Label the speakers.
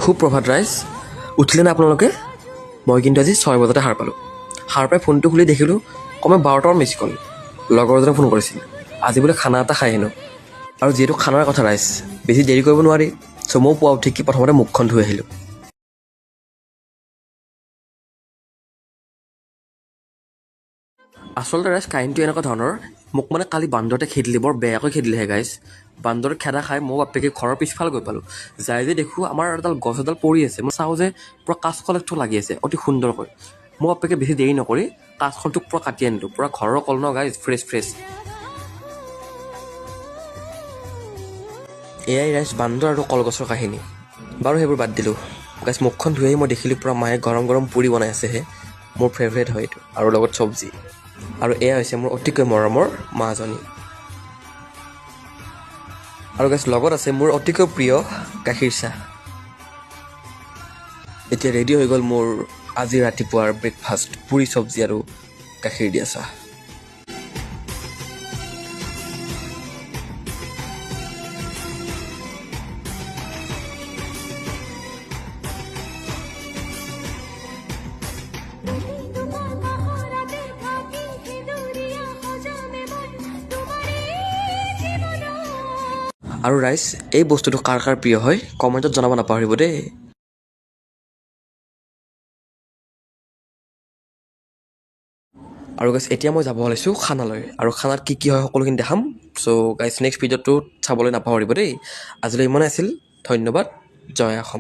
Speaker 1: সুপ্ৰভাত ৰাইজ, উঠিলে নে আপোনালোকে? মই কিন্তু আজি 6 বজাতে সাৰ পালোঁ। সাৰ পাই ফোনটো খুলি দেখিলোঁ কমে 12টামান মিছ কল। লগৰজনে ফোন কৰিছিল, আজি বোলে খানা এটা খাই হেনো। আৰু যিহেতু খানাৰ কথা ৰাইজ, বেছি দেৰি কৰিব নোৱাৰি। চ' ময়ো পুৱা উঠি প্ৰথমতে মুখখন ধুই আহিলোঁ। আচলতে ৰাইজ কাহিনীটো এনেকুৱা ধৰণৰ, মোক মানে কালি বান্দৰতে খেদিলে, বৰ বেয়াকৈ খেদিলেহে গাইজ। বান্দৰে খেদা খাই মই বাপেকে ঘৰৰ পিছফালে গৈ পালোঁ। যাই যে দেখোঁ আমাৰ এডাল গছ এডাল পৰি আছে। মই চাওঁ যে পূৰা কাঁচকল একঠো লাগি আছে অতি সুন্দৰকৈ। মই বাপেকে বেছি দেৰি নকৰি কাঁচকলটোক পূৰা কাটি আনিলোঁ। পূৰা ঘৰৰ কল ন গাইজ, ফ্ৰেছ। এয়াই ৰাইজ বান্দৰ আৰু কলগছৰ কাহিনী। বাৰু সেইবোৰ বাদ দিলোঁ গাইজ, মুখখন ধুই আহি মই দেখিলোঁ পূৰা মায়ে গৰম গৰম পুৰি বনাই আছেহে। মোৰ ফেভৰেট হয় এইটো, আৰু লগত চব্জি। আৰু এয়া হৈছে মোৰ অতিকৈ মৰমৰ মাজনী। আৰু গাইজ লগত আছে মোৰ অতিকৈ প্ৰিয় গাখীৰ চাহ। এতিয়া ৰেডি হৈ গ'ল মোৰ আজি ৰাতিপুৱাৰ ব্ৰেকফাষ্ট, পুৰি চব্জি আৰু গাখীৰ দিয়া চাহ। আৰু ৰাইজ, এই বস্তুটো কাৰ কাৰ প্ৰিয় হয় কমেণ্টত জনাব নাপাহৰিব দেই। আৰু গাইজ এতিয়া মই যাব ওলাইছোঁ খানালৈ, আৰু খানাত কি কি হয় সকলোখিনি দেখাম। চ' গাইজ নেক্সট ভিডিঅ'টো চাবলৈ নাপাহৰিব দেই। আজিলৈ ইমানে আছিল, ধন্যবাদ, জয় অসম।